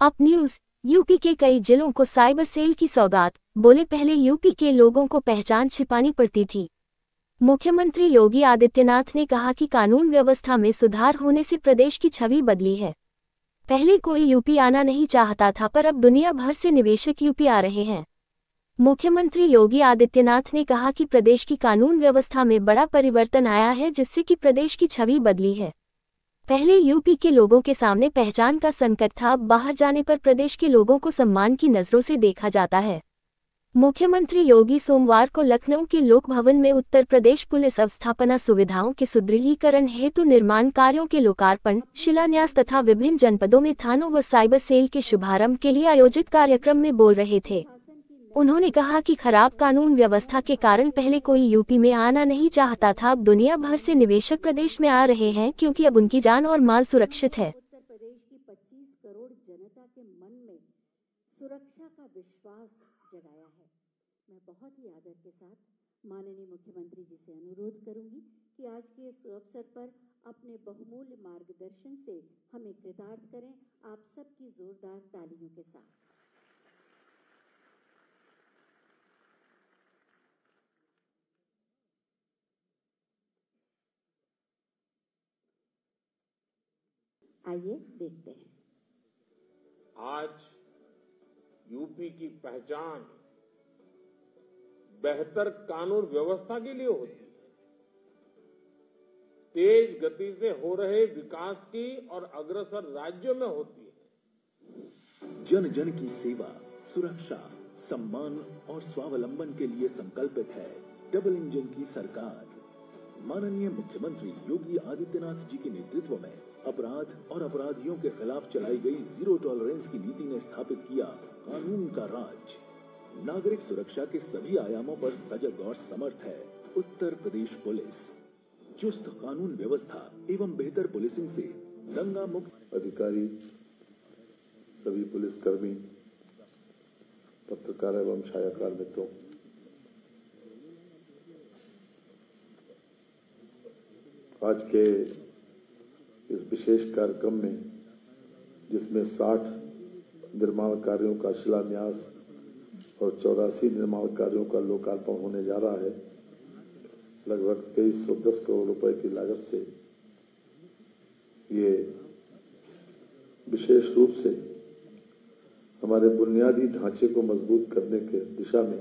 Up news. UP के कई जिलों को साइबर सेल की सौगात। बोले पहले यूपी के लोगों को पहचान छिपानी पड़ती थी। मुख्यमंत्री योगी आदित्यनाथ ने कहा कि कानून व्यवस्था में सुधार होने से प्रदेश की छवि बदली है। पहले कोई यूपी आना नहीं चाहता था, पर अब दुनिया भर से निवेशक यूपी आ रहे हैं। मुख्यमंत्री योगी आदित्यनाथ ने कहा कि प्रदेश की कानून व्यवस्था में बड़ा परिवर्तन आया है, जिससे कि प्रदेश की छवि बदली है। पहले यूपी के लोगों के सामने पहचान का संकट था, अब बाहर जाने पर प्रदेश के लोगों को सम्मान की नजरों से देखा जाता है। मुख्यमंत्री योगी सोमवार को लखनऊ के लोक भवन में उत्तर प्रदेश पुलिस अवस्थापना सुविधाओं के सुदृढ़ीकरण हेतु निर्माण कार्यों के लोकार्पण, शिलान्यास तथा विभिन्न जनपदों में थानों व साइबर सेल के शुभारंभ के लिए आयोजित कार्यक्रम में बोल रहे थे। उन्होंने कहा कि खराब कानून व्यवस्था के कारण पहले कोई यूपी में आना नहीं चाहता था, अब दुनिया भर से निवेशक प्रदेश में आ रहे हैं, क्योंकि अब उनकी जान और माल सुरक्षित है। उत्तर प्रदेश की 25 करोड़ जनता के मन में सुरक्षा का विश्वास जगाया है। मैं बहुत ही आदर के साथ माननीय मुख्यमंत्री जी से अनुरोध करूंगी कि आज के इस अवसर पर अपने बहुमूल्य मार्गदर्शन से हमें कृतार्थ करें। आप सबकी जोरदार तालियों के साथ। आइए देखते हैं। आज यूपी की पहचान बेहतर कानून व्यवस्था के लिए होती है। तेज गति से हो रहे विकास की और अग्रसर राज्यों में होती है। जन जन की सेवा, सुरक्षा, सम्मान और स्वावलंबन के लिए संकल्पित है डबल इंजन की सरकार। माननीय मुख्यमंत्री योगी आदित्यनाथ जी के नेतृत्व में अपराध और अपराधियों के खिलाफ चलाई गई जीरो टॉलरेंस की नीति ने स्थापित किया कानून का राज। नागरिक सुरक्षा के सभी आयामों पर सजग और समर्थ है उत्तर प्रदेश पुलिस। चुस्त कानून व्यवस्था एवं बेहतर पुलिसिंग से दंगा मुक्त। अधिकारी, सभी पुलिसकर्मी, पत्रकार एवं छायाकार मित्रों, आज के इस विशेष कार्यक्रम में जिसमें 60 निर्माण कार्यों का शिलान्यास और 84 निर्माण कार्यों का लोकार्पण होने जा रहा है, लगभग 2310 करोड़ रुपए की लागत से ये विशेष रूप से हमारे बुनियादी ढांचे को मजबूत करने के दिशा में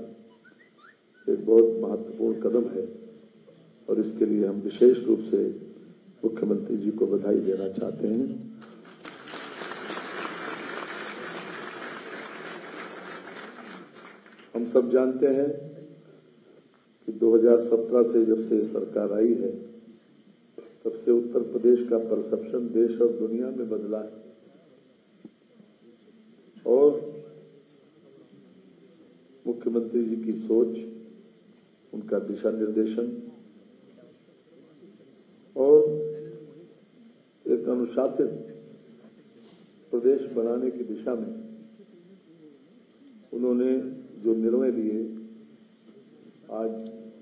एक बहुत महत्वपूर्ण कदम है और इसके लिए हम विशेष रूप से मुख्यमंत्री जी को बधाई देना चाहते हैं। हम सब जानते हैं कि 2017 से जब से सरकार आई है, तब से उत्तर प्रदेश का परसेप्शन देश और दुनिया में बदला है और मुख्यमंत्री जी की सोच, उनका दिशा निर्देशन और एक अनुशासित प्रदेश बनाने की दिशा में उन्होंने जो निर्णय लिए, आज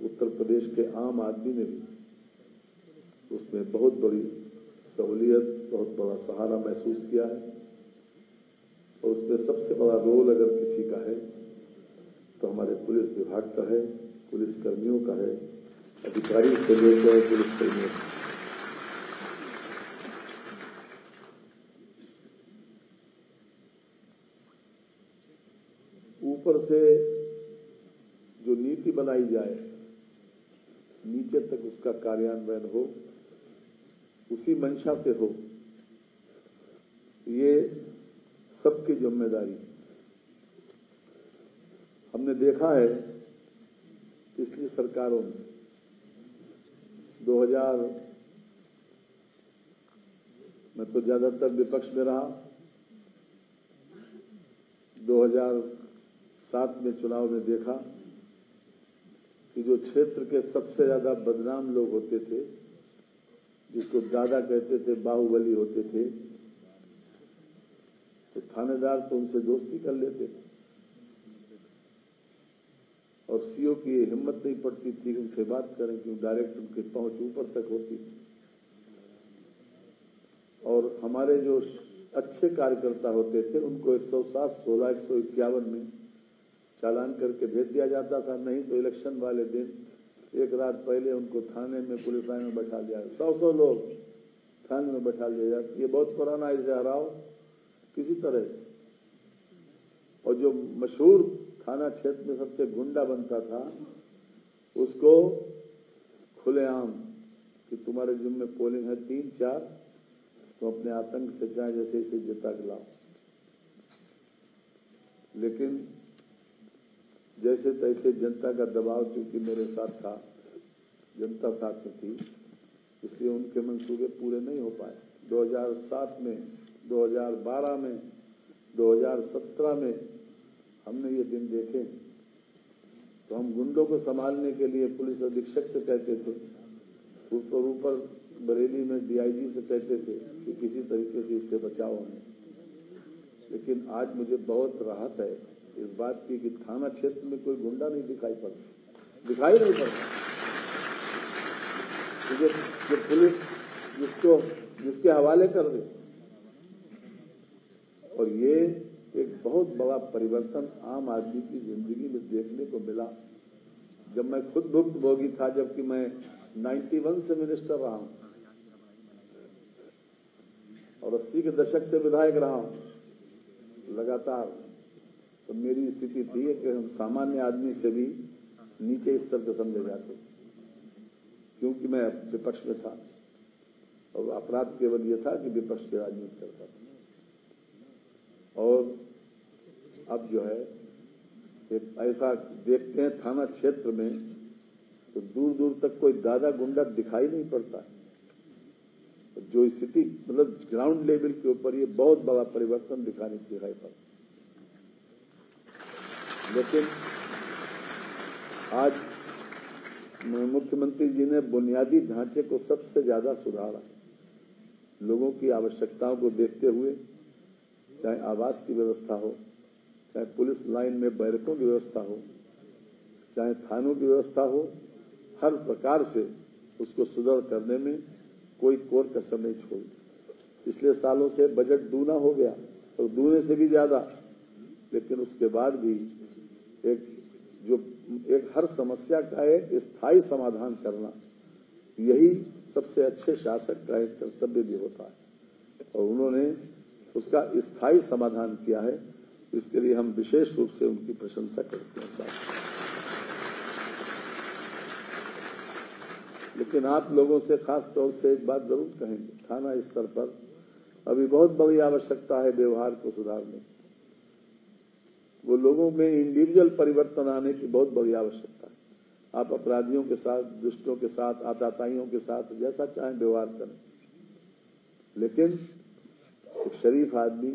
उत्तर प्रदेश के आम आदमी ने भी उसमें बहुत बड़ी सहूलियत, बहुत बड़ा सहारा महसूस किया है और उसमें सबसे बड़ा रोल अगर किसी का है तो हमारे पुलिस विभाग का है, पुलिस कर्मियों का है, अधिकारी से लेकर पुलिस कर्मियों का। ऊपर से जो नीति बनाई जाए, नीचे तक उसका कार्यान्वयन हो, उसी मंशा से हो, ये सबकी जिम्मेदारी। हमने देखा है पिछली सरकारों में 2000 में तो ज्यादातर विपक्ष में रहा, 2007 में चुनाव में देखा कि जो क्षेत्र के सबसे ज्यादा बदनाम लोग होते थे, जिसको दादा कहते थे, बाहुबली होते थे, तो थानेदार तो उनसे दोस्ती कर लेते थे और सीओ की हिम्मत नहीं पड़ती थी कि उनसे बात करें, क्योंकि डायरेक्ट उनकी पहुंच ऊपर तक होती थी। और हमारे जो अच्छे कार्यकर्ता होते थे उनको 107, 16, 151 में चालान करके भेज दिया जाता था, नहीं तो इलेक्शन वाले दिन एक रात पहले उनको थाने में पुलिस लाइन में बैठा दिया, 100 लोग थाने में बैठा दिया जाता। ये बहुत पुराना इसे हराओ किसी तरह से। और जो मशहूर थाना क्षेत्र में सबसे गुंडा बनता था उसको खुलेआम कि तुम्हारे जिम्मे पोलिंग है 3-4, तो अपने आतंक से चाहे जैसे इसे जिता के लाओ। लेकिन जैसे तैसे जनता का दबाव चूंकि मेरे साथ था, जनता साथ में थी, इसलिए उनके मंसूबे पूरे नहीं हो पाए। 2007 में, 2012 में, 2017 में हमने ये दिन देखे। तो हम गुंडों को संभालने के लिए पुलिस अधीक्षक से कहते थे, ऊपर बरेली में डीआईजी से कहते थे कि किसी तरीके से इससे बचाओ हमें। लेकिन आज मुझे बहुत राहत है इस बात की कि थाना क्षेत्र में कोई गुंडा नहीं दिखाई नहीं पड़ता। जो पुलिस जिसके हवाले कर दे। और ये एक बहुत बड़ा परिवर्तन आम आदमी की जिंदगी में देखने को मिला। जब मैं खुद भुक्तभोगी था, जबकि मैं 91 से मिनिस्टर रहा हूं और 80 के दशक से विधायक रहा हूं लगातार, तो मेरी स्थिति थी कि हम सामान्य आदमी से भी नीचे स्तर के समझे जाते, क्योंकि मैं विपक्ष में था और अपराध केवल ये था कि विपक्ष की राजनीति करता था। और अब जो है एक ऐसा देखते हैं थाना क्षेत्र में तो दूर दूर तक कोई दादा गुंडा दिखाई नहीं पड़ता। जो स्थिति मतलब ग्राउंड लेवल के ऊपर ये बहुत बड़ा परिवर्तन दिखाई पड़ता। लेकिन आज मुख्यमंत्री जी ने बुनियादी ढांचे को सबसे ज्यादा सुधारा। लोगों की आवश्यकताओं को देखते हुए, चाहे आवास की व्यवस्था हो, चाहे पुलिस लाइन में बैरकों की व्यवस्था हो, चाहे थानों की व्यवस्था हो, हर प्रकार से उसको सुदृढ़ करने में कोई कोर कसर नहीं छोड़ी। पिछले सालों से बजट दूना हो गया और दूने से भी ज्यादा, लेकिन उसके बाद भी एक हर समस्या का एक स्थायी समाधान करना, यही सबसे अच्छे शासक का एक कर्तव्य भी होता है। और उन्होंने उसका स्थायी समाधान किया है, इसके लिए हम विशेष रूप से उनकी प्रशंसा करते हैं। लेकिन आप लोगों से खास तौर से एक बात जरूर कहेंगे, थाना स्तर पर अभी बहुत बड़ी आवश्यकता है व्यवहार को सुधारने। वो लोगों में इंडिविजुअल परिवर्तन आने की बहुत बड़ी आवश्यकता है। आप अपराधियों के साथ, दुष्टों के साथ, आताताइयों के साथ जैसा चाहें व्यवहार करें, लेकिन एक शरीफ आदमी,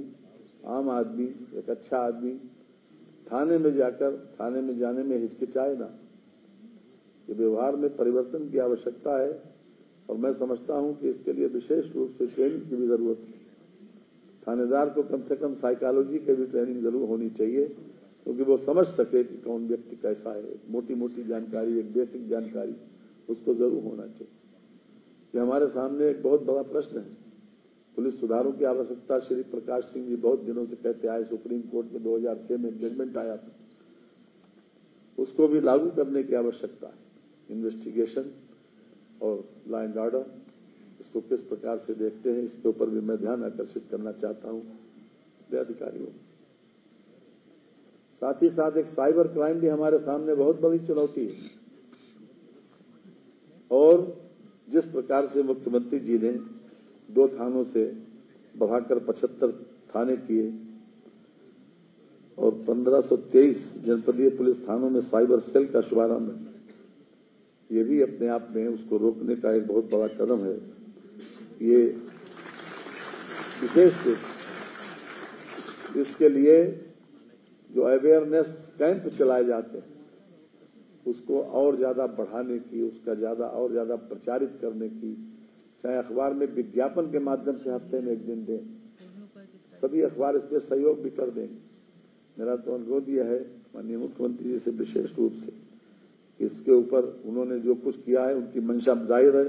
आम आदमी, एक अच्छा आदमी थाने में जाने में हिचकिचाए ना। ये व्यवहार में परिवर्तन की आवश्यकता है और मैं समझता हूं कि इसके लिए विशेष रूप से ट्रेनिंग की भी जरूरत है। थानेदार को कम से कम साइकोलॉजी की भी ट्रेनिंग जरूर होनी चाहिए, क्योंकि वो समझ सके कि कौन व्यक्ति कैसा है। मोटी मोटी जानकारी, एक बेसिक जानकारी उसको जरूर होना चाहिए। ये हमारे सामने एक बहुत बड़ा प्रश्न है। पुलिस सुधारों की आवश्यकता श्री प्रकाश सिंह जी बहुत दिनों से कहते आए। सुप्रीम कोर्ट में 2006 में जजमेंट आया था, उसको भी लागू करने की आवश्यकता है। इन्वेस्टिगेशन और लॉ एंड ऑर्डर, इसको किस प्रकार से देखते हैं, इसके ऊपर भी मैं ध्यान आकर्षित करना चाहता हूं अपने अधिकारियों। साथ ही साथ एक साइबर क्राइम भी हमारे सामने बहुत बड़ी चुनौती है। और जिस प्रकार से मुख्यमंत्री जी ने 2 थानों से बढ़ाकर 75 थाने किए और 1523 जनपदीय पुलिस थानों में साइबर सेल का शुभारंभ है, ये भी अपने आप में उसको रोकने का एक बहुत बड़ा कदम है। ये विशेष रूप इसके लिए जो अवेयरनेस कैंप चलाए जाते हैं उसको और ज्यादा बढ़ाने की, उसका और ज्यादा प्रचारित करने की, चाहे अखबार में विज्ञापन के माध्यम से हफ्ते में 1 दिन दें, सभी अखबार इसमें सहयोग भी कर देंगे। मेरा तो अनुरोध यह है माननीय मुख्यमंत्री जी से विशेष रूप से कि इसके ऊपर उन्होंने जो कुछ किया है, उनकी मंशा जाहिर है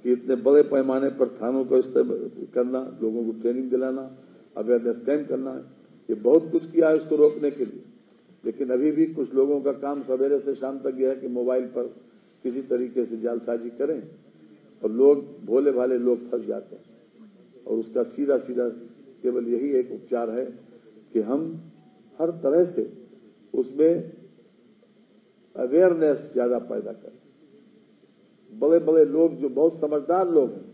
कि इतने बड़े पैमाने पर थानों को इस्तेमाल करना, लोगों को ट्रेनिंग दिलाना, अवेयरनेस कैंप करना है, ये बहुत कुछ किया है उसको रोकने के लिए। लेकिन अभी भी कुछ लोगों का काम सवेरे से शाम तक यह है कि मोबाइल पर किसी तरीके से जालसाजी करें और लोग, भोले भाले लोग फंस जाते हैं। और उसका सीधा सीधा केवल यही एक उपचार है कि हम हर तरह से उसमें अवेयरनेस ज्यादा पैदा करें। बड़े बड़े लोग जो बहुत समझदार लोग हैं,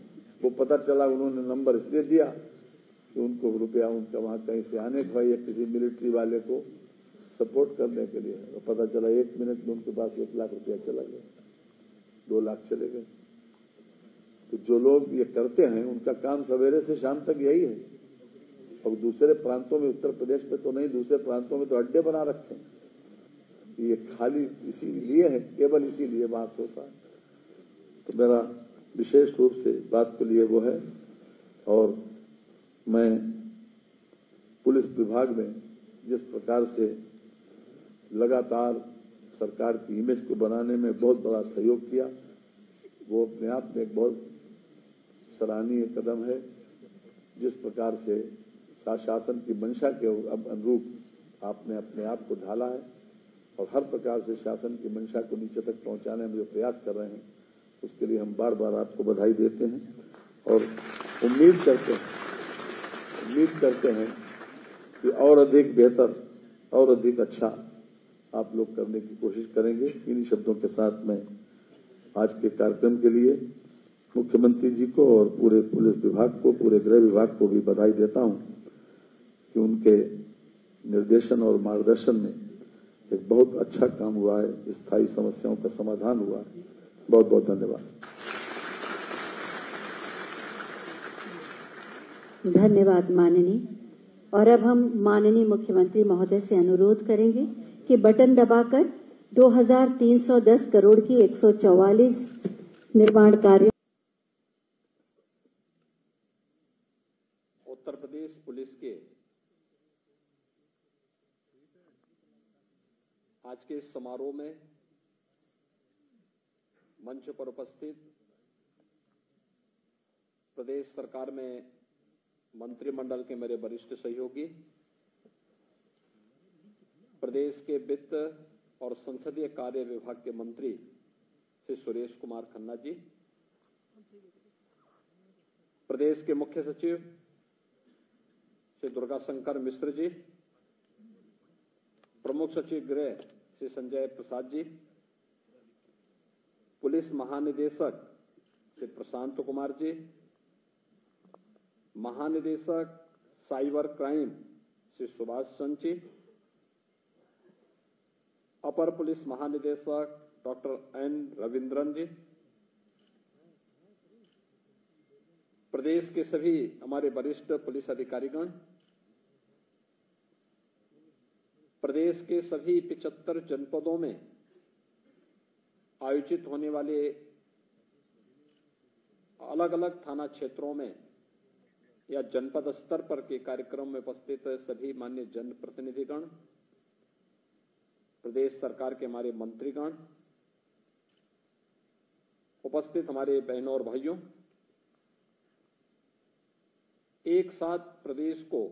वो पता चला उन्होंने नंबर इसलिए दिया कि उनको रुपया उनका वहां कहीं से आने का या किसी मिलिट्री वाले को सपोर्ट करने के लिए, और पता चला 1 मिनट में उनके पास 1 लाख रुपया चला गया, 2 लाख चले गए। तो जो लोग ये करते हैं उनका काम सवेरे से शाम तक यही है। और दूसरे प्रांतों में, उत्तर प्रदेश में तो नहीं, दूसरे प्रांतों में तो अड्डे बना रखे हैं। ये खाली इसीलिए है, केवल इसीलिए बात होता है। तो मेरा विशेष रूप से बात के लिए वो है। और मैं पुलिस विभाग में जिस प्रकार से लगातार सरकार की इमेज को बनाने में बहुत बड़ा सहयोग किया, वो अपने आप में एक बहुत सराहनीय कदम है। जिस प्रकार से शासन की मंशा के अनुरूप आपने अपने आप को ढाला है और हर प्रकार से शासन की मंशा को नीचे तक पहुंचाने में जो प्रयास कर रहे हैं, उसके लिए हम बार बार आपको बधाई देते हैं और उम्मीद करते हैं कि और अधिक बेहतर और अधिक अच्छा आप लोग करने की कोशिश करेंगे। इन्हीं शब्दों के साथ मैं आज के कार्यक्रम के लिए मुख्यमंत्री जी को और पूरे पुलिस विभाग को, पूरे गृह विभाग को भी बधाई देता हूं कि उनके निर्देशन और मार्गदर्शन में एक बहुत अच्छा काम हुआ है, स्थायी समस्याओं का समाधान हुआ है। बहुत बहुत धन्यवाद। धन्यवाद माननीय। और अब हम माननीय मुख्यमंत्री महोदय से अनुरोध करेंगे कि बटन दबाकर 2310 करोड़ की 144 निर्माण कार्य। उत्तर प्रदेश पुलिस के आज के इस समारोह में मंच पर उपस्थित प्रदेश सरकार में मंत्रिमंडल के मेरे वरिष्ठ सहयोगी, प्रदेश के वित्त और संसदीय कार्य विभाग के मंत्री श्री सुरेश कुमार खन्ना जी, प्रदेश के मुख्य सचिव श्री दुर्गा शंकर मिश्र जी, प्रमुख सचिव गृह श्री संजय प्रसाद जी, पुलिस महानिदेशक श्री प्रशांत कुमार जी, महानिदेशक साइबर क्राइम श्री सुभाष चंद्र जी, अपर पुलिस महानिदेशक डॉक्टर एन रविंद्रन जी, प्रदेश के सभी हमारे वरिष्ठ पुलिस अधिकारीगण, प्रदेश के सभी 75 जनपदों में आयोजित होने वाले अलग अलग थाना क्षेत्रों में या जनपद स्तर पर के कार्यक्रम में उपस्थित सभी माननीय जनप्रतिनिधिगण, प्रदेश सरकार के हमारे मंत्रीगण, उपस्थित हमारे बहनों और भाइयों, एक साथ प्रदेश को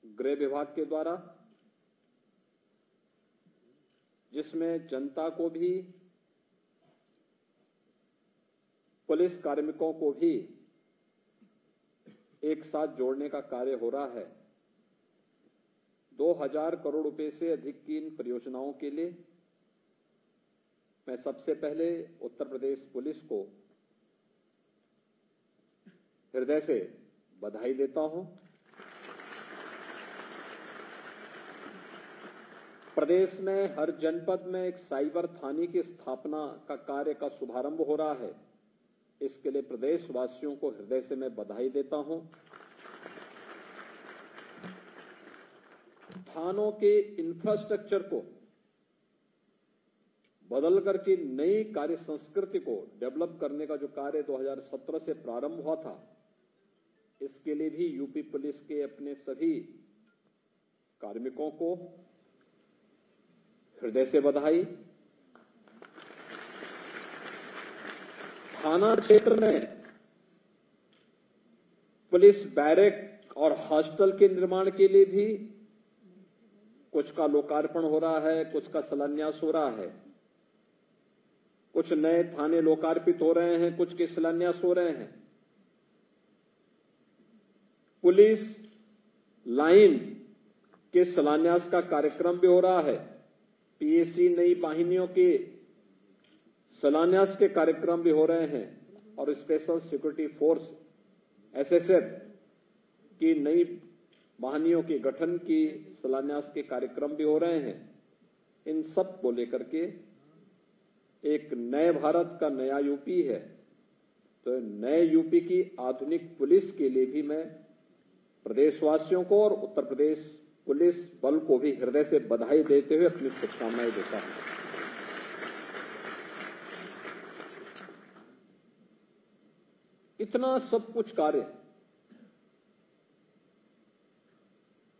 गृह विभाग के द्वारा, जिसमें जनता को भी, पुलिस कार्मिकों को भी एक साथ जोड़ने का कार्य हो रहा है। 2000 करोड़ रुपए से अधिक की इन परियोजनाओं के लिए मैं सबसे पहले उत्तर प्रदेश पुलिस को हृदय से बधाई देता हूं। प्रदेश में हर जनपद में एक साइबर थाने की स्थापना का कार्य का शुभारंभ हो रहा है। इसके लिए प्रदेशवासियों को हृदय से मैं बधाई देता हूं। थानों के इंफ्रास्ट्रक्चर को बदल करके नई कार्य संस्कृति को डेवलप करने का जो कार्य 2017 से प्रारंभ हुआ था, इसके लिए भी यूपी पुलिस के अपने सभी कार्मिकों को हृदय से बधाई। थाना क्षेत्र में पुलिस बैरक और हॉस्टल के निर्माण के लिए भी कुछ का लोकार्पण हो रहा है, कुछ का शिलान्यास हो रहा है। कुछ नए थाने लोकार्पित हो रहे हैं, कुछ के शिलान्यास हो रहे हैं। पुलिस लाइन के शिलान्यास का कार्यक्रम भी हो रहा है। पीएसी नई वाहिनियों के शिलान्यास के कार्यक्रम भी हो रहे हैं और स्पेशल सिक्योरिटी फोर्स एसएसएफ की नई वाहिनियों के गठन की शिलान्यास के कार्यक्रम भी हो रहे हैं। इन सब को लेकर के एक नए भारत का नया यूपी है, तो नए यूपी की आधुनिक पुलिस के लिए भी मैं प्रदेशवासियों को और उत्तर प्रदेश पुलिस बल को भी हृदय से बधाई देते हुए अपनी शुभकामनाएं देता हूं। इतना सब कुछ कार्य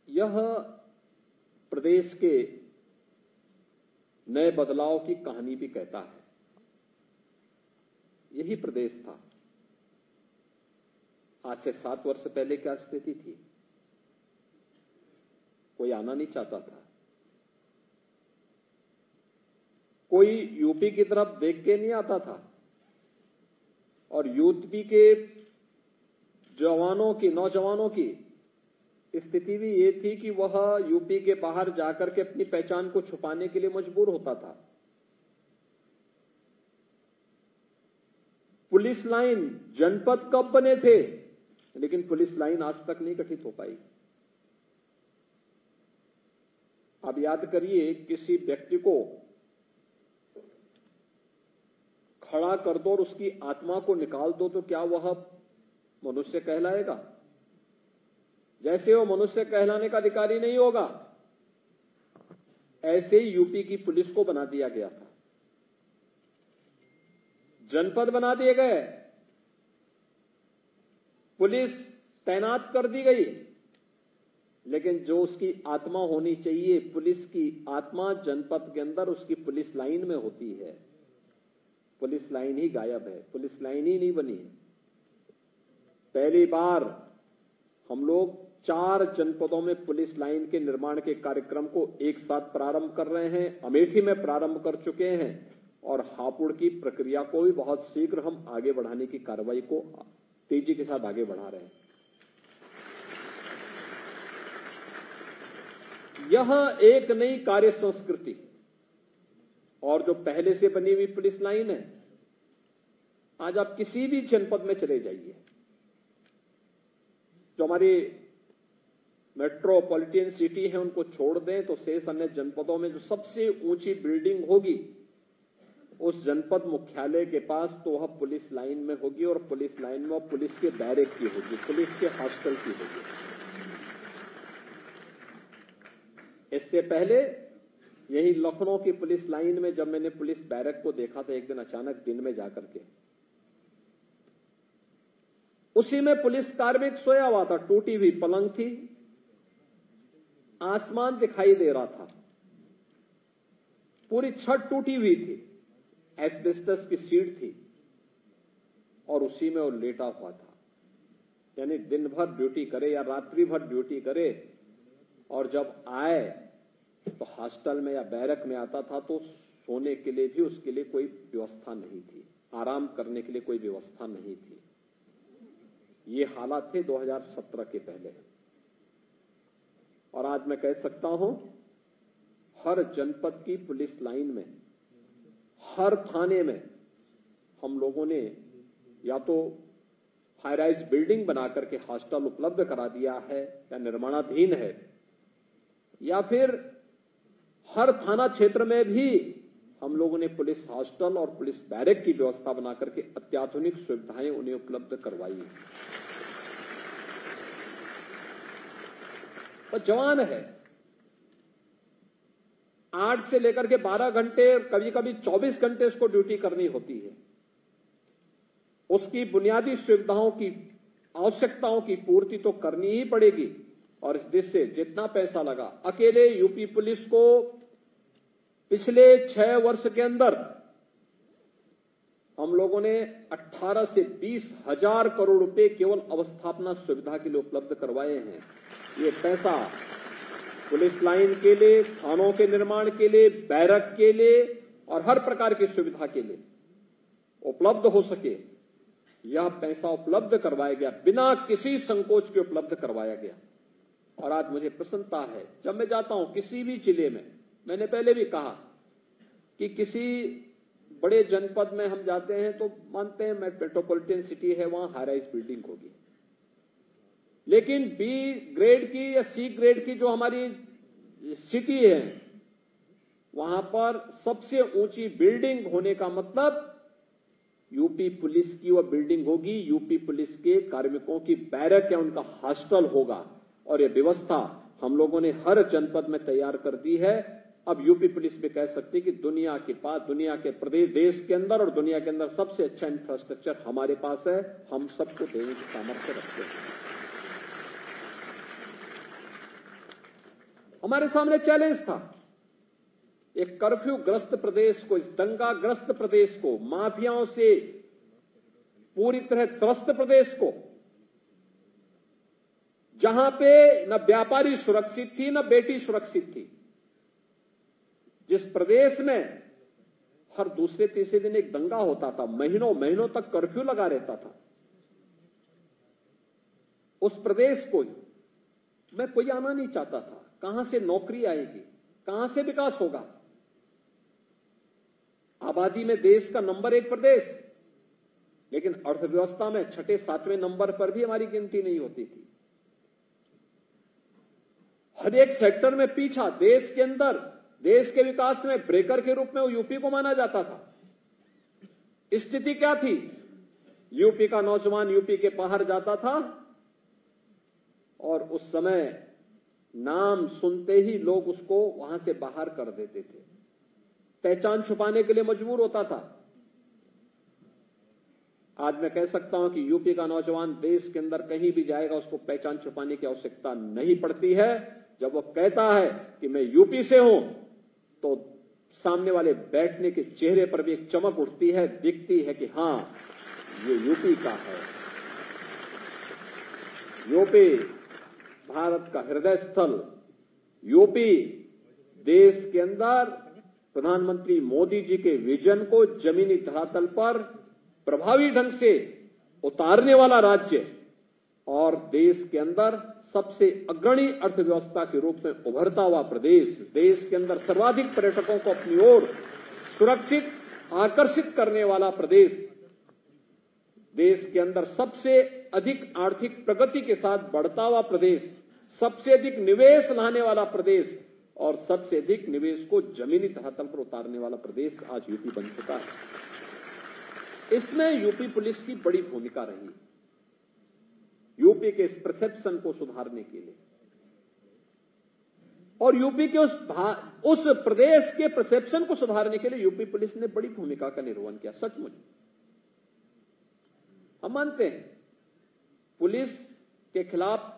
यह प्रदेश के नए बदलाव की कहानी भी कहता है। यही प्रदेश था। आज से 7 वर्ष पहले क्या स्थिति थी? कोई आना नहीं चाहता था। कोई यूपी की तरफ देख के नहीं आता था और यूपी के नौजवानों की स्थिति भी ये थी कि वह यूपी के बाहर जाकर के अपनी पहचान को छुपाने के लिए मजबूर होता था। पुलिस लाइन जनपद कब बने थे, लेकिन पुलिस लाइन आज तक नहीं गठित हो पाई। अब याद करिए, किसी व्यक्ति को खड़ा कर दो और उसकी आत्मा को निकाल दो तो क्या वह मनुष्य कहलाएगा? जैसे वो मनुष्य कहलाने का अधिकारी नहीं होगा, ऐसे ही यूपी की पुलिस को बना दिया गया था। जनपद बना दिए गए, पुलिस तैनात कर दी गई, लेकिन जो उसकी आत्मा होनी चाहिए, पुलिस की आत्मा जनपद के अंदर उसकी पुलिस लाइन में होती है। पुलिस लाइन ही गायब है, पुलिस लाइन ही नहीं बनी है। पहली बार हम लोग 4 जनपदों में पुलिस लाइन के निर्माण के कार्यक्रम को एक साथ प्रारंभ कर रहे हैं। अमेठी में प्रारंभ कर चुके हैं और हापुड़ की प्रक्रिया को भी बहुत शीघ्र हम आगे बढ़ाने की कार्रवाई को तेजी के साथ आगे बढ़ा रहे हैं। यह एक नई कार्य संस्कृति और जो पहले से बनी हुई पुलिस लाइन है, आज आप किसी भी जनपद में चले जाइए, जो हमारी मेट्रोपॉलिटन सिटी है उनको छोड़ दें तो शेष अन्य जनपदों में जो सबसे ऊंची बिल्डिंग होगी उस जनपद मुख्यालय के पास तो वह पुलिस लाइन में होगी और पुलिस लाइन में वह पुलिस के बैरक की होगी, पुलिस के हॉस्टल की होगी। इससे पहले यही लखनऊ की पुलिस लाइन में जब मैंने पुलिस बैरक को देखा था एक दिन अचानक दिन में जाकर के, उसी में पुलिस कार्मिक सोया हुआ था, टूटी हुई पलंग थी, आसमान दिखाई दे रहा था, पूरी छत टूटी हुई थी, एस्बेस्टस की सीट थी और उसी में वो लेटा हुआ था। यानी दिन भर ड्यूटी करे या रात्रि भर ड्यूटी करे और जब आए तो हॉस्टल में या बैरक में आता था तो सोने के लिए भी उसके लिए कोई व्यवस्था नहीं थी, आराम करने के लिए कोई व्यवस्था नहीं थी। ये हालात थे 2017 के पहले। और आज मैं कह सकता हूं, हर जनपद की पुलिस लाइन में, हर थाने में हम लोगों ने या तो हाई राइज बिल्डिंग बनाकर के हॉस्टल उपलब्ध करा दिया है या निर्माणाधीन है, या फिर हर थाना क्षेत्र में भी हम लोगों ने पुलिस हॉस्टल और पुलिस बैरक की व्यवस्था बनाकर के अत्याधुनिक सुविधाएं उन्हें उपलब्ध करवाई है। और जवान है, 8 से लेकर के 12 घंटे, कभी कभी 24 घंटे उसको ड्यूटी करनी होती है। उसकी बुनियादी सुविधाओं की, आवश्यकताओं की पूर्ति तो करनी ही पड़ेगी। और इस देश से जितना पैसा लगा, अकेले यूपी पुलिस को पिछले 6 वर्ष के अंदर हम लोगों ने 18 से 20 हजार करोड़ रुपए केवल अवस्थापना सुविधा के लिए उपलब्ध करवाए हैं। ये पैसा पुलिस लाइन के लिए, थानों के निर्माण के लिए, बैरक के लिए और हर प्रकार की सुविधा के लिए उपलब्ध हो सके, यह पैसा उपलब्ध करवाया गया, बिना किसी संकोच के उपलब्ध करवाया गया। और आज मुझे प्रसन्नता है, जब मैं जाता हूं किसी भी जिले में, मैंने पहले भी कहा कि किसी बड़े जनपद में हम जाते हैं तो मानते हैं मेट्रोपॉलिटन सिटी है, वहां हाई राइज बिल्डिंग होगी, लेकिन बी ग्रेड की या सी ग्रेड की जो हमारी सिटी है, वहां पर सबसे ऊंची बिल्डिंग होने का मतलब यूपी पुलिस की वह बिल्डिंग होगी, यूपी पुलिस के कार्मिकों की बैरक या उनका हॉस्टल होगा। और यह व्यवस्था हम लोगों ने हर जनपद में तैयार कर दी है। अब यूपी पुलिस भी कह सकती है कि दुनिया के पास, दुनिया के प्रदेश, देश के अंदर और दुनिया के अंदर सबसे अच्छा इंफ्रास्ट्रक्चर हमारे पास है, हम सबको देने की सामर्थ्य रखते हैं। हमारे सामने चैलेंज था, एक कर्फ्यू ग्रस्त प्रदेश को, इस दंगा ग्रस्त प्रदेश को, माफियाओं से पूरी तरह त्रस्त प्रदेश को, जहां पे न व्यापारी सुरक्षित थी न बेटी सुरक्षित थी, जिस प्रदेश में हर दूसरे तीसरे दिन एक दंगा होता था, महीनों महीनों तक कर्फ्यू लगा रहता था, उस प्रदेश को मैं कोई आना नहीं चाहता था। कहां से नौकरी आएगी, कहां से विकास होगा? आबादी में देश का नंबर 1 प्रदेश, लेकिन अर्थव्यवस्था में 6, 7वें नंबर पर भी हमारी गिनती नहीं होती थी। हर एक सेक्टर में पीछा, देश के अंदर, देश के विकास में ब्रेकर के रूप में वो यूपी को माना जाता था। स्थिति क्या थी? यूपी का नौजवान यूपी के बाहर जाता था और उस समय नाम सुनते ही लोग उसको वहां से बाहर कर देते थे, पहचान छुपाने के लिए मजबूर होता था। आज मैं कह सकता हूं कि यूपी का नौजवान देश के अंदर कहीं भी जाएगा, उसको पहचान छुपाने की आवश्यकता नहीं पड़ती है। जब वो कहता है कि मैं यूपी से हूं, तो सामने वाले बैठने के चेहरे पर भी एक चमक उठती है, दिखती है कि हां, ये यूपी का है। यूपी भारत का हृदय स्थल, यूपी देश के अंदर प्रधानमंत्री मोदी जी के विजन को जमीनी धरातल पर प्रभावी ढंग से उतारने वाला राज्य और देश के अंदर सबसे अग्रणी अर्थव्यवस्था के रूप में उभरता हुआ प्रदेश, देश के अंदर सर्वाधिक पर्यटकों को अपनी ओर सुरक्षित आकर्षित करने वाला प्रदेश, देश के अंदर सबसे अधिक आर्थिक प्रगति के साथ बढ़ता हुआ प्रदेश, सबसे अधिक निवेश लाने वाला प्रदेश और सबसे अधिक निवेश को जमीनी धरातल पर उतारने वाला प्रदेश आज यूपी बन चुका है। इसमें यूपी पुलिस की बड़ी भूमिका रही, यूपी के इस परसेप्शन को सुधारने के लिए और यूपी के उस प्रदेश के परसेप्शन को सुधारने के लिए यूपी पुलिस ने बड़ी भूमिका का निर्वहन किया। सचमुच हम मानते हैं, पुलिस के खिलाफ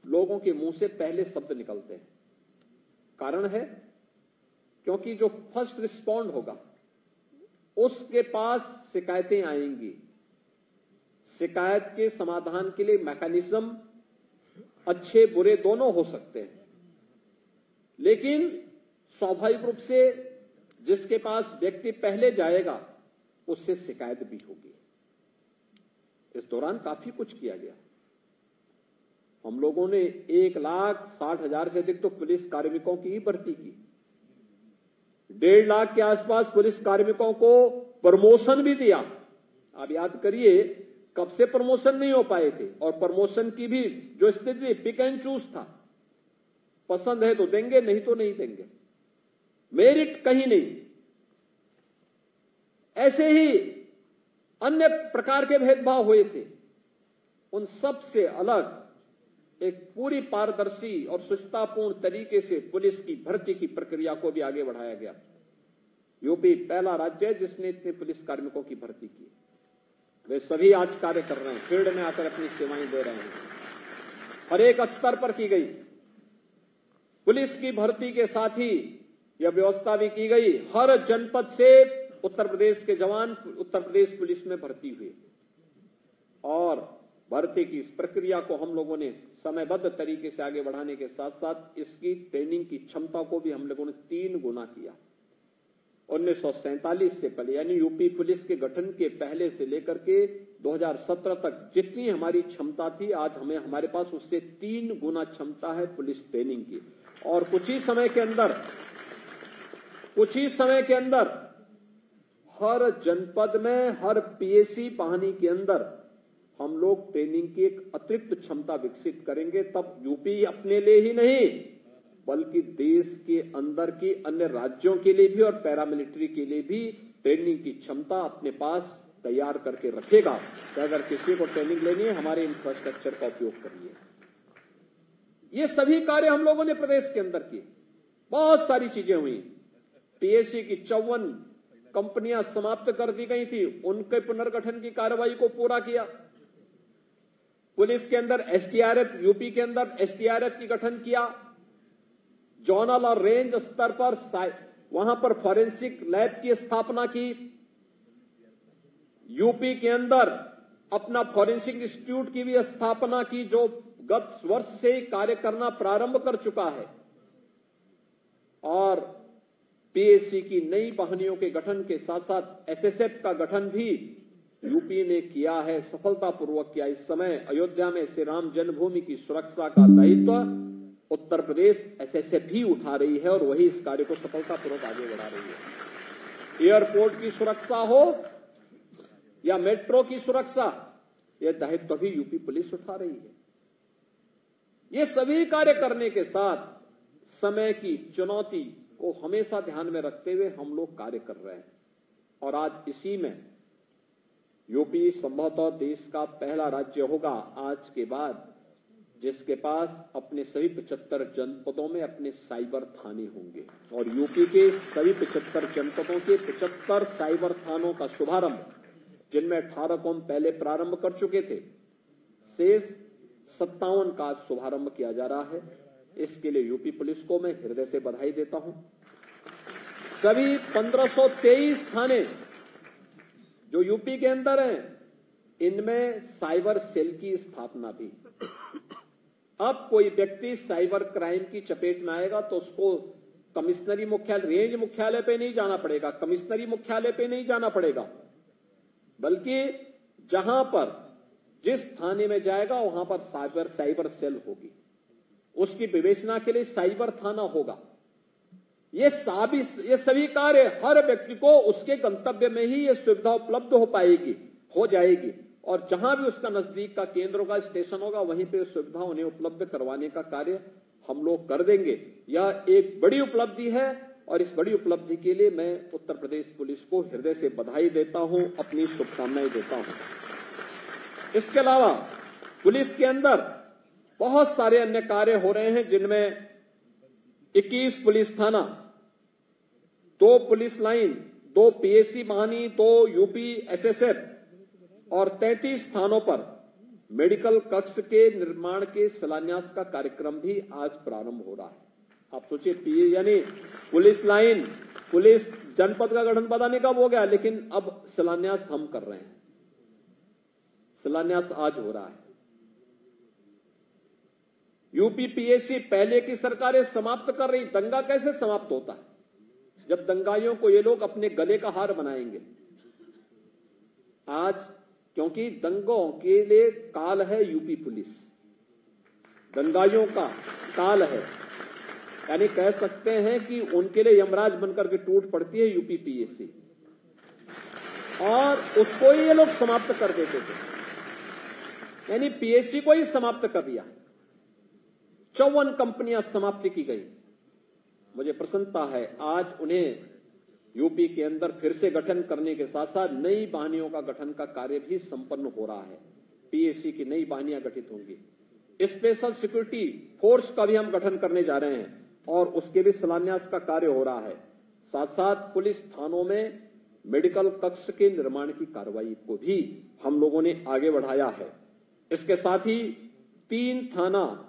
लोगों के मुंह से पहले शब्द निकलते हैं। कारण है क्योंकि जो फर्स्ट रिस्पॉन्ड होगा उसके पास शिकायतें आएंगी, शिकायत के समाधान के लिए मैकेनिज्म अच्छे बुरे दोनों हो सकते हैं, लेकिन स्वाभाविक रूप से जिसके पास व्यक्ति पहले जाएगा उससे शिकायत भी होगी। इस दौरान काफी कुछ किया गया। हम लोगों ने 1,60,000 से अधिक तो पुलिस कार्मिकों की ही भर्ती की, 1.5 लाख के आसपास पुलिस कार्मिकों को प्रमोशन भी दिया। आप याद करिए कब से प्रमोशन नहीं हो पाए थे, और प्रमोशन की भी जो स्थिति पिक एंड चूज था, पसंद है तो देंगे, नहीं तो नहीं देंगे, मेरिट कहीं नहीं। ऐसे ही अन्य प्रकार के भेदभाव हुए थे, उन सब से अलग एक पूरी पारदर्शी और सुचितापूर्ण तरीके से पुलिस की भर्ती की प्रक्रिया को भी आगे बढ़ाया गया। यूपी पहला राज्य है जिसने इतने पुलिस कार्मिकों की भर्ती की। वे सभी आज कार्य कर रहे हैं, फील्ड में आकर अपनी सेवाएं दे रहे हैं, हर एक स्तर पर की गई। पुलिस की भर्ती के साथ ही यह व्यवस्था भी की गई, हर जनपद से उत्तर प्रदेश के जवान उत्तर प्रदेश पुलिस में भर्ती हुए और भर्ती की इस प्रक्रिया को हम लोगों ने समयबद्ध तरीके से आगे बढ़ाने के साथ साथ इसकी ट्रेनिंग की क्षमता को भी हम लोगों ने 3 गुना किया। 1947 से पहले यानी यूपी पुलिस के गठन के पहले से लेकर के 2017 तक जितनी हमारी क्षमता थी, आज हमारे पास उससे 3 गुना क्षमता है पुलिस ट्रेनिंग की। और कुछ ही समय के अंदर हर जनपद में, हर पीएसी पाहनी के अंदर हम लोग ट्रेनिंग की एक अतिरिक्त क्षमता विकसित करेंगे। तब यूपी अपने लिए ही नहीं बल्कि देश के अंदर की अन्य राज्यों के लिए भी और पैरामिलिट्री के लिए भी ट्रेनिंग की क्षमता अपने पास तैयार करके रखेगा। तो अगर किसी को ट्रेनिंग लेनी है, हमारे इंफ्रास्ट्रक्चर का उपयोग करिए। ये सभी कार्य हम लोगों ने प्रदेश के अंदर किए। बहुत सारी चीजें हुई। पीएससी की 54 कंपनियां समाप्त कर दी गई थी, उनके पुनर्गठन की कार्रवाई को पूरा किया। पुलिस के अंदर एसडीआरएफ, यूपी के अंदर एसडीआरएफ की गठन किया। जोनल और रेंज स्तर पर वहां पर फॉरेंसिक लैब की स्थापना की। यूपी के अंदर अपना फॉरेंसिक इंस्टीट्यूट की भी स्थापना की, जो गत वर्ष से कार्य करना प्रारंभ कर चुका है। और पीएससी की नई वाहिनियों के गठन के साथ साथ एसएसएफ का गठन भी यूपी ने किया है, सफलतापूर्वक किया। इस समय अयोध्या में श्री राम जन्मभूमि की सुरक्षा का दायित्व उत्तर प्रदेश एसएसएफ ही उठा रही है और वही इस कार्य को सफलतापूर्वक आगे बढ़ा रही है। एयरपोर्ट की सुरक्षा हो या मेट्रो की सुरक्षा, यह दायित्व भी यूपी पुलिस उठा रही है। ये सभी कार्य करने के साथ समय की चुनौती को हमेशा ध्यान में रखते हुए हम लोग कार्य कर रहे हैं। और आज इसी में यूपी संभवतः देश का पहला राज्य होगा आज के बाद जिसके पास अपने सभी 75 जनपदों में अपने साइबर थाने होंगे। और यूपी के सभी 75 जनपदों के 75 साइबर थानों का शुभारंभ, जिनमें 18 को हम पहले प्रारंभ कर चुके थे, शेष 57 का शुभारंभ किया जा रहा है। इसके लिए यूपी पुलिस को मैं हृदय से बधाई देता हूं। सभी 1523 थाने जो यूपी के अंदर हैं, इनमें साइबर सेल की स्थापना भी। अब कोई व्यक्ति साइबर क्राइम की चपेट में आएगा तो उसको कमिश्नरी मुख्यालय, रेंज मुख्यालय पे नहीं जाना पड़ेगा, कमिश्नरी मुख्यालय पे नहीं जाना पड़ेगा, बल्कि जहां पर जिस थाने में जाएगा वहां पर साइबर सेल होगी। उसकी विवेचना के लिए साइबर थाना होगा। ये सभी कार्य हर व्यक्ति को उसके गंतव्य में ही ये सुविधा उपलब्ध हो जाएगी। और जहां भी उसका नजदीक का केंद्र होगा, स्टेशन होगा, वहीं पे सुविधा उन्हें उपलब्ध करवाने का कार्य हम लोग कर देंगे। यह एक बड़ी उपलब्धि है और इस बड़ी उपलब्धि के लिए मैं उत्तर प्रदेश पुलिस को हृदय से बधाई देता हूं, अपनी शुभकामनाएं देता हूं। इसके अलावा पुलिस के अंदर बहुत सारे अन्य कार्य हो रहे हैं, जिनमें 21 पुलिस थाना, 2 पुलिस लाइन, 2 पीएसी वाहिनी, 2 यूपी एसएसएफ और 33 स्थानों पर मेडिकल कक्ष के निर्माण के शिलान्यास का कार्यक्रम भी आज प्रारंभ हो रहा है। आप सोचिए, पीए यानी पुलिस लाइन, पुलिस जनपद का गठन पता नहीं कब हो गया, लेकिन अब शिलान्यास हम कर रहे हैं। शिलान्यास आज हो रहा है। यूपी पीएसी पहले की सरकारें समाप्त कर रही। दंगा कैसे समाप्त होता है? जब दंगाइयों को ये लोग अपने गले का हार बनाएंगे। आज क्योंकि दंगों के लिए काल है यूपी पुलिस, दंगाइयों का काल है, यानी कह सकते हैं कि उनके लिए यमराज बनकर के टूट पड़ती है यूपी पीएसी, और उसको ही ये लोग समाप्त कर देते थे, यानी पीएसी को ही समाप्त कर दिया। 54 कंपनियां समाप्त की गई। मुझे प्रसन्नता है आज उन्हें यूपी के अंदर फिर से गठन करने के साथ साथ नई वाहिनियों का गठन का कार्य भी संपन्न हो रहा है। पीएसी की नई वाहिनियां गठित होंगी। स्पेशल सिक्योरिटी फोर्स का भी हम गठन करने जा रहे हैं और उसके भी शिलान्यास का कार्य हो रहा है। साथ साथ पुलिस थानों में मेडिकल कक्ष के निर्माण की कार्रवाई को भी हम लोगों ने आगे बढ़ाया है। इसके साथ ही 3 थाना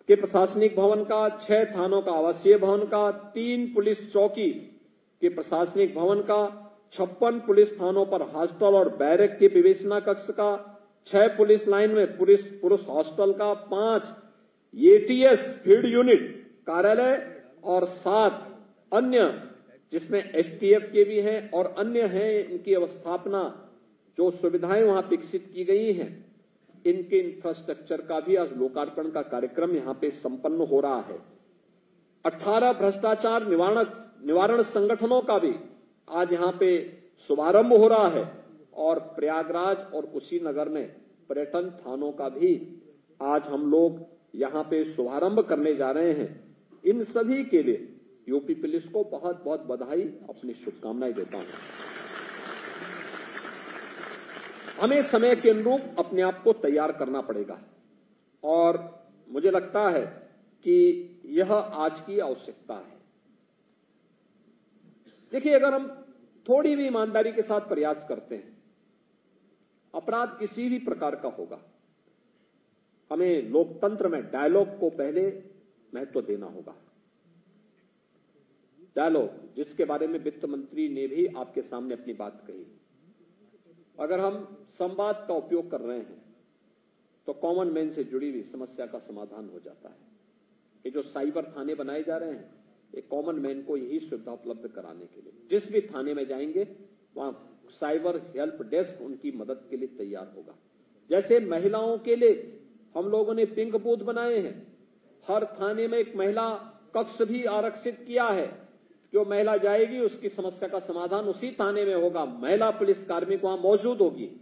के प्रशासनिक भवन का, 6 थानों का आवासीय भवन का, 3 पुलिस चौकी के प्रशासनिक भवन का, 56 पुलिस थानों पर हॉस्टल और बैरक के विवेचना कक्ष का, 6 पुलिस लाइन में पुरुष हॉस्टल का, 5 एटीएस फील्ड यूनिट कार्यालय और 7 अन्य जिसमें एसटीएफ के भी हैं और अन्य हैं, इनकी अवस्थापना जो सुविधाएं वहां विकसित की गई हैं, इनके इंफ्रास्ट्रक्चर का भी आज लोकार्पण का कार्यक्रम यहां पे संपन्न हो रहा है। 18 भ्रष्टाचार निवारण संगठनों का भी आज यहां पे शुभारंभ हो रहा है और प्रयागराज और कुशीनगर में पर्यटन थानों का भी आज हम लोग यहां पे शुभारंभ करने जा रहे हैं। इन सभी के लिए यूपी पुलिस को बहुत बहुत बधाई, अपनी शुभकामनाएं देता हूं। हमें समय के अनुरूप अपने आप को तैयार करना पड़ेगा और मुझे लगता है कि यह आज की आवश्यकता है। देखिए, अगर हम थोड़ी भी ईमानदारी के साथ प्रयास करते हैं, अपराध किसी भी प्रकार का होगा, हमें लोकतंत्र में डायलॉग को पहले महत्व देना होगा। डायलॉग, जिसके बारे में वित्त मंत्री ने भी आपके सामने अपनी बात कही। अगर हम संवाद का उपयोग कर रहे हैं तो कॉमन मैन से जुड़ी हुई समस्या का समाधान हो जाता है। ये जो साइबर थाने बनाए जा रहे हैं, ये कॉमन मैन को यही सुविधा उपलब्ध कराने के लिए, जिस भी थाने में जाएंगे वहां साइबर हेल्प डेस्क उनकी मदद के लिए तैयार होगा। जैसे महिलाओं के लिए हम लोगों ने पिंक बूथ बनाए हैं, हर थाने में एक महिला कक्ष भी आरक्षित किया है। जो महिला जाएगी उसकी समस्या का समाधान उसी थाने में होगा, महिला पुलिस कार्मी वहां मौजूद होगी।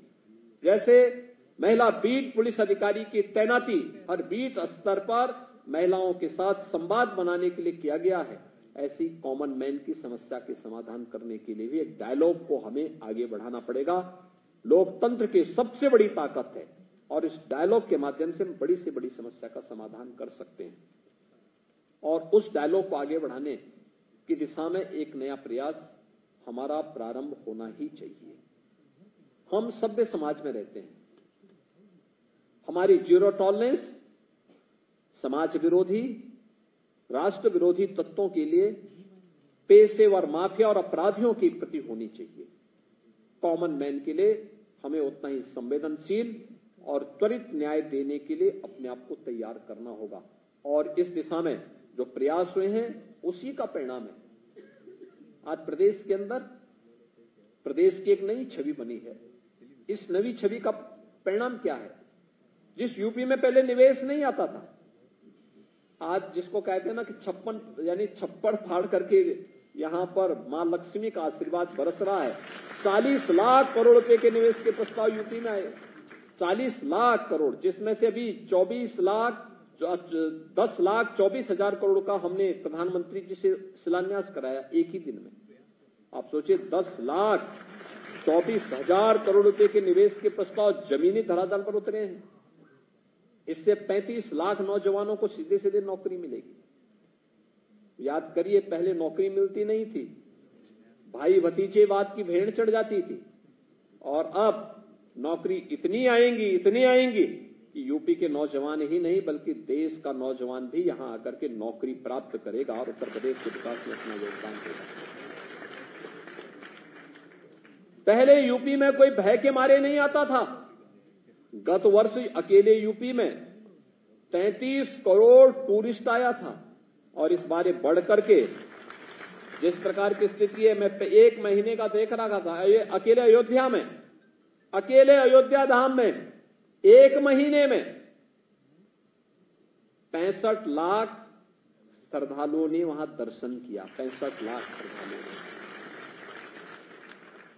जैसे महिला बीट पुलिस अधिकारी की तैनाती हर बीट स्तर पर महिलाओं के साथ संवाद बनाने के लिए किया गया है, ऐसी कॉमन मैन की समस्या के समाधान करने के लिए भी एक डायलॉग को हमें आगे बढ़ाना पड़ेगा। लोकतंत्र की सबसे बड़ी ताकत है और इस डायलॉग के माध्यम से हम बड़ी से बड़ी समस्या का समाधान कर सकते हैं और उस डायलॉग को आगे बढ़ाने की दिशा में एक नया प्रयास हमारा प्रारंभ होना ही चाहिए। हम सभ्य समाज में रहते हैं, हमारी जीरो टॉलरेंस समाज विरोधी, राष्ट्र विरोधी तत्वों के लिए, पेशेवर माफिया और अपराधियों के प्रति होनी चाहिए। कॉमन मैन के लिए हमें उतना ही संवेदनशील और त्वरित न्याय देने के लिए अपने आप को तैयार करना होगा और इस दिशा में जो प्रयास हुए हैं उसी का परिणाम है। आज प्रदेश के अंदर प्रदेश की एक नई छवि बनी है। इस नई छवि का परिणाम क्या है? जिस यूपी में पहले निवेश नहीं आता था, आज जिसको कहते हैं ना कि छप्पड़ फाड़ करके यहां पर मां लक्ष्मी का आशीर्वाद बरस रहा है। 40 लाख करोड़ रुपए के निवेश के प्रस्ताव यूपी में आए, 40 लाख करोड़, जिसमें से अभी 10,24,000 करोड़ का हमने प्रधानमंत्री जी से शिलान्यास कराया एक ही दिन में। आप सोचिए, 10,24,000 करोड़ रुपए के निवेश के प्रस्ताव जमीनी धरातल पर उतरे हैं। इससे 35 लाख नौजवानों को सीधे सीधे नौकरी मिलेगी। याद करिए, पहले नौकरी मिलती नहीं थी, भाई भतीजेवाद की भेड़ चढ़ जाती थी और अब नौकरी इतनी आएंगी कि यूपी के नौजवान ही नहीं बल्कि देश का नौजवान भी यहां आकर के नौकरी प्राप्त करेगा और उत्तर प्रदेश के विकास में अपना योगदान देगा। पहले यूपी में कोई भय के मारे नहीं आता था। गत वर्ष अकेले यूपी में 33 करोड़ टूरिस्ट आया था और इस बार बढ़ करके जिस प्रकार की स्थिति है, मैं एक महीने का देख रहा था, अकेले अयोध्या धाम में एक महीने में 65 लाख श्रद्धालुओं ने वहां दर्शन किया। 65 लाख श्रद्धालुओं ने।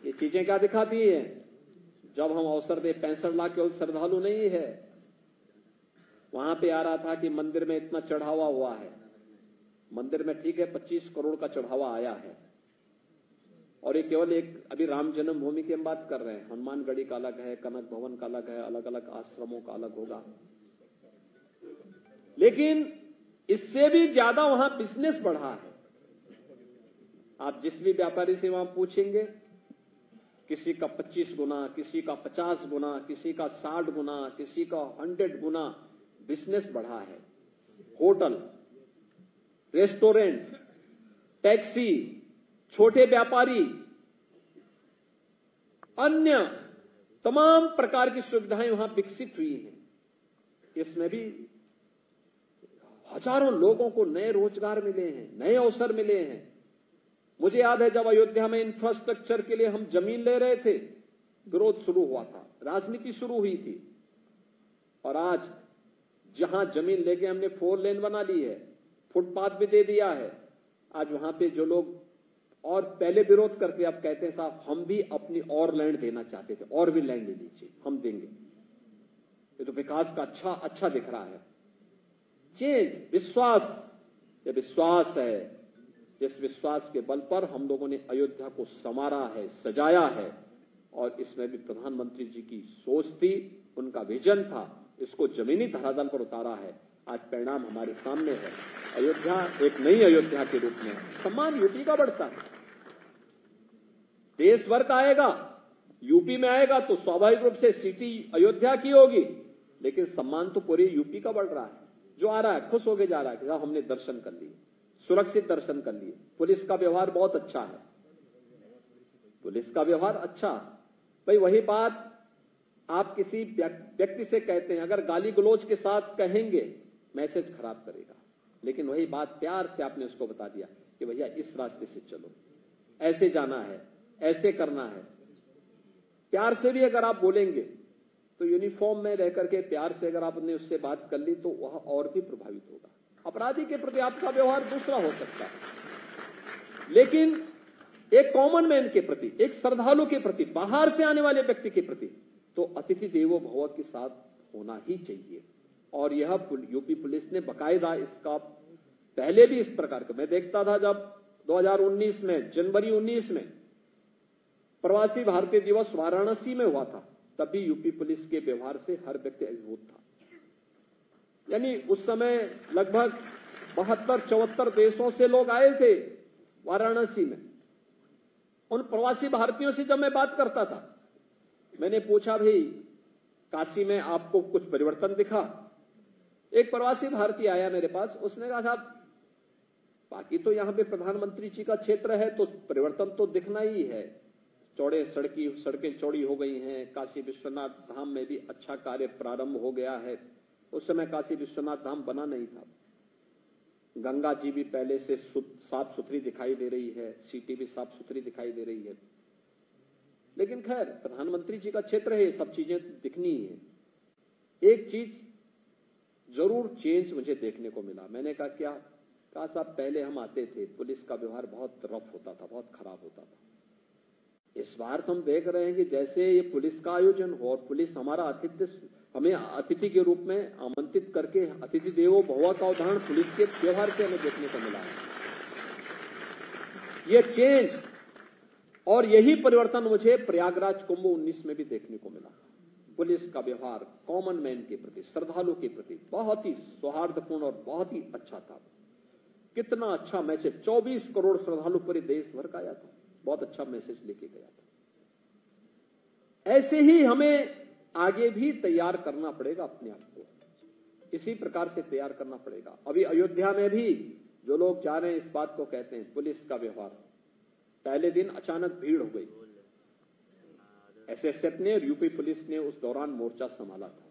ये चीजें क्या दिखाती हैं? जब हम अवसर दे, 65 लाख केवल श्रद्धालु नहीं है। वहां पे आ रहा था कि मंदिर में इतना चढ़ावा हुआ है, मंदिर में ठीक है 25 करोड़ का चढ़ावा आया है और ये केवल एक अभी राम जन्मभूमि की हम बात कर रहे हैं। हनुमानगढ़ी का अलग है, कनक भवन का अलग है, अलग अलग आश्रमों का अलग होगा। लेकिन इससे भी ज्यादा वहां बिजनेस बढ़ा है। आप जिस भी व्यापारी से वहां पूछेंगे, किसी का 25 गुना, किसी का 50 गुना, किसी का 60 गुना, किसी का 100 गुना बिजनेस बढ़ा है। होटल, रेस्टोरेंट, टैक्सी, छोटे व्यापारी, अन्य तमाम प्रकार की सुविधाएं वहां विकसित हुई हैं। इसमें भी हजारों लोगों को नए रोजगार मिले हैं, नए अवसर मिले हैं। मुझे याद है जब अयोध्या में इंफ्रास्ट्रक्चर के लिए हम जमीन ले रहे थे, विरोध शुरू हुआ था, राजनीति शुरू हुई थी, और आज जहां जमीन लेके हमने 4 लेन बना ली है, फुटपाथ भी दे दिया है, आज वहां पे जो लोग और पहले विरोध करके अब कहते हैं साहब हम भी अपनी और लैंड देना चाहते थे, और भी लैंड ले लीजिए, हम देंगे। ये तो विकास का अच्छा दिख रहा है। चेंज, विश्वास, ये विश्वास है जिस विश्वास के बल पर हम लोगों ने अयोध्या को संवारा है, सजाया है, और इसमें भी प्रधानमंत्री जी की सोच थी, उनका विजन था, इसको जमीनी धरातल पर उतारा है। आज परिणाम हमारे सामने है। अयोध्या एक नई अयोध्या के रूप में है। सम्मान यूपी का बढ़ता है, देश भर का आएगा, यूपी में आएगा तो स्वाभाविक रूप से सिटी अयोध्या की होगी, लेकिन सम्मान तो पूरे यूपी का बढ़ रहा है। जो आ रहा है खुश होके जा रहा है कि साहब हमने दर्शन कर लिए, सुरक्षित दर्शन कर लिए। पुलिस का व्यवहार बहुत अच्छा है, पुलिस का व्यवहार अच्छा। भाई वही बात आप किसी व्यक्ति से कहते हैं, अगर गाली गलौज के साथ कहेंगे मैसेज खराब करेगा, लेकिन वही बात प्यार से आपने उसको बता दिया कि भैया इस रास्ते से चलो, ऐसे जाना है, ऐसे करना है। प्यार से भी अगर आप बोलेंगे तो यूनिफॉर्म में रह करके प्यार से अगर आपने उससे बात कर ली तो वह और भी प्रभावित होगा। अपराधी के प्रति आपका व्यवहार दूसरा हो सकता है, लेकिन एक कॉमन मैन के प्रति, एक श्रद्धालु के प्रति, बाहर से आने वाले व्यक्ति के प्रति तो अतिथि देवो भव के साथ होना ही चाहिए। और यह यूपी पुलिस ने बकायदा इसका पहले भी इस प्रकार का मैं देखता था। जब 2019 में जनवरी 19 में प्रवासी भारतीय दिवस वाराणसी में हुआ था, तभी यूपी पुलिस के व्यवहार से हर व्यक्ति अभिभूत था। यानी उस समय लगभग 72-74 देशों से लोग आए थे वाराणसी में। उन प्रवासी भारतीयों से जब मैं बात करता था, मैंने पूछा भाई काशी में आपको कुछ परिवर्तन दिखा? एक प्रवासी भारतीय आया मेरे पास, उसने कहा साहब बाकी तो यहां पे प्रधानमंत्री जी का क्षेत्र है तो परिवर्तन तो दिखना ही है, चौड़े सड़कें चौड़ी हो गई हैं, काशी विश्वनाथ धाम में भी अच्छा कार्य प्रारंभ हो गया है। उस समय काशी विश्वनाथ धाम बना नहीं था। गंगा जी भी पहले से साफ सुथरी दिखाई दे रही है, सिटी भी साफ सुथरी दिखाई दे रही है। लेकिन खैर प्रधानमंत्री जी का क्षेत्र है, सब चीजें दिखनी ही है। एक चीज जरूर चेंज मुझे देखने को मिला। मैंने कहा क्या? कहा साहब पहले हम आते थे, पुलिस का व्यवहार बहुत रफ होता था, बहुत खराब होता था। इस बार तो हम देख रहे हैं कि जैसे ये पुलिस का आयोजन हो और पुलिस हमारा हमें अतिथि के रूप में आमंत्रित करके अतिथि देवो भव का उदाहरण पुलिस के व्यवहार से हमें देखने को मिला है। ये चेंज और यही परिवर्तन मुझे प्रयागराज कुंभ 19 में भी देखने को मिला। पुलिस का व्यवहार कॉमन मैन के प्रति, श्रद्धालु के प्रति बहुत ही सौहार्दपूर्ण और बहुत ही अच्छा था। कितना अच्छा मैसेज, 24 करोड़ श्रद्धालु पूरे देश भर का आया था, बहुत अच्छा मैसेज लेके गया था। ऐसे ही हमें आगे भी तैयार करना पड़ेगा अपने आप को, इसी प्रकार से तैयार करना पड़ेगा। अभी अयोध्या में भी जो लोग जा रहे हैं इस बात को कहते हैं पुलिस का व्यवहार। पहले दिन अचानक भीड़ हो गई, एसएसएफ ने और यूपी पुलिस ने उस दौरान मोर्चा संभाला था।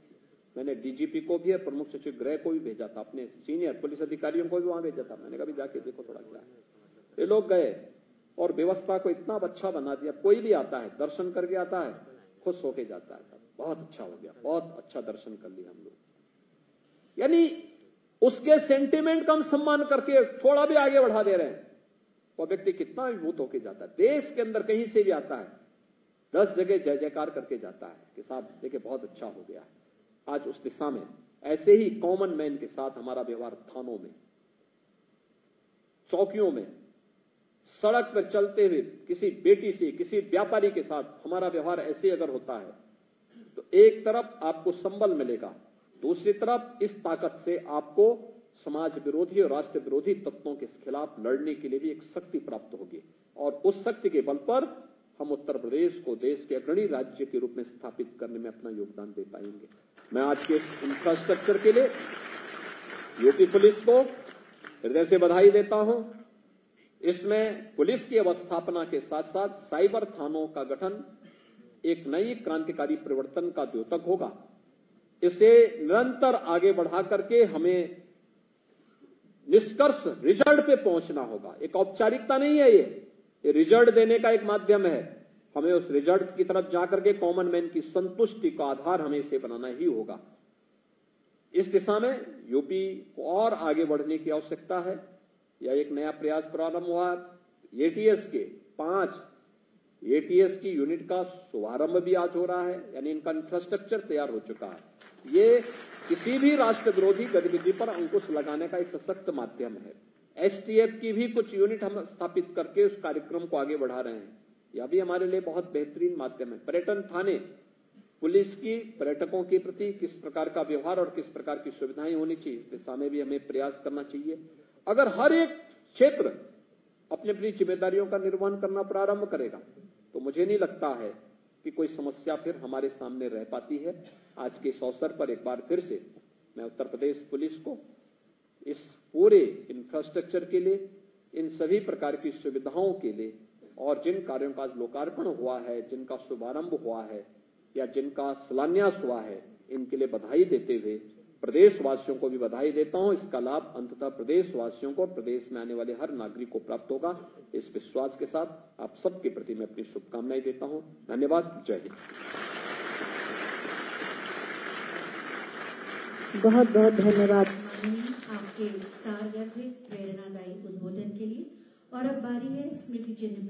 मैंने डीजीपी को भी और प्रमुख सचिव गृह को भी भेजा था, अपने सीनियर पुलिस अधिकारियों को भी वहां भेजा था। मैंने कहा भी जाके देखो थोड़ा क्या है। ये लोग गए और व्यवस्था को इतना अच्छा बना दिया, कोई भी आता है दर्शन करके आता है, खुश होके जाता है। बहुत अच्छा हो गया, बहुत अच्छा दर्शन कर लिया हम लोग। यानी उसके सेंटिमेंट का हम सम्मान करके थोड़ा भी आगे बढ़ा दे रहे हैं। वो व्यक्ति कितना विभूत होके जाता है, देश के अंदर कहीं से भी आता है, 10 जगह जय जयकार करके जाता है कि साहब देखिए बहुत अच्छा हो गया। आज उस दिशा में ऐसे ही कॉमन मैन के साथ हमारा व्यवहार थानों में, चौकियों में, सड़क पर चलते हुए किसी बेटी से, किसी व्यापारी के साथ हमारा व्यवहार ऐसे अगर होता है तो एक तरफ आपको संबल मिलेगा, दूसरी तरफ इस ताकत से आपको समाज विरोधी और राष्ट्र विरोधी तत्वों के खिलाफ लड़ने के लिए भी एक शक्ति प्राप्त होगी। और उस शक्ति के बल पर हम उत्तर प्रदेश को देश के अग्रणी राज्य के रूप में स्थापित करने में अपना योगदान दे पाएंगे। मैं आज के इस इंफ्रास्ट्रक्चर के लिए यूपी पुलिस को हृदय से बधाई देता हूं। इसमें पुलिस की अवस्थापना के साथ साथ साइबर थानों का गठन एक नई क्रांतिकारी परिवर्तन का द्योतक होगा। इसे निरंतर आगे बढ़ा करके हमें निष्कर्ष रिजल्ट पे पहुंचना होगा। एक औपचारिकता नहीं है, ये रिजल्ट देने का एक माध्यम है। हमें उस रिजल्ट की तरफ जाकर के कॉमन मैन की संतुष्टि का आधार हमें इसे बनाना ही होगा। इस दिशा में यूपी को और आगे बढ़ने की आवश्यकता है। यह एक नया प्रयास प्रारंभ हुआ। एटीएस के 5 एटीएस की यूनिट का शुभारंभ भी आज हो रहा है, यानी इनका इंफ्रास्ट्रक्चर तैयार हो चुका है। ये किसी भी राष्ट्र विरोधी गतिविधि पर अंकुश लगाने का एक सशक्त माध्यम है। एसटीएफ की भी कुछ यूनिट हम स्थापित करके उस कार्यक्रम को आगे बढ़ा रहे हैं। यह भी हमारे लिए बहुत बेहतरीन माध्यम है। पर्यटन थाने, पुलिस की पर्यटकों के प्रति किस प्रकार का व्यवहार और किस प्रकार की सुविधाएं होनी चाहिए, इस दिशा में भी हमें प्रयास करना चाहिए। अगर हर एक क्षेत्र अपनी अपनी जिम्मेदारियों का निर्वहन करना प्रारंभ करेगा तो मुझे नहीं लगता है कि कोई समस्या फिर हमारे सामने रह पाती है। आज के इस अवसर पर एक बार फिर से मैं उत्तर प्रदेश पुलिस को इस पूरे इंफ्रास्ट्रक्चर के लिए, इन सभी प्रकार की सुविधाओं के लिए और जिन कार्यों का लोकार्पण हुआ है, जिनका शुभारंभ हुआ है या जिनका शिलान्यास हुआ है, इनके लिए बधाई देते हुए प्रदेशवासियों को भी बधाई देता हूं। इसका लाभ अंततः प्रदेशवासियों को, प्रदेश में आने वाले हर नागरिक को प्राप्त होगा। इस विश्वास के साथ आप सबके प्रति मैं अपनी शुभकामनाएं देता हूं। धन्यवाद। जय हिंद। बहुत बहुत धन्यवाद आपके सारगर्भित प्रेरणादायी उद्बोधन के लिए। और अब बारी है स्मृति चिन्ह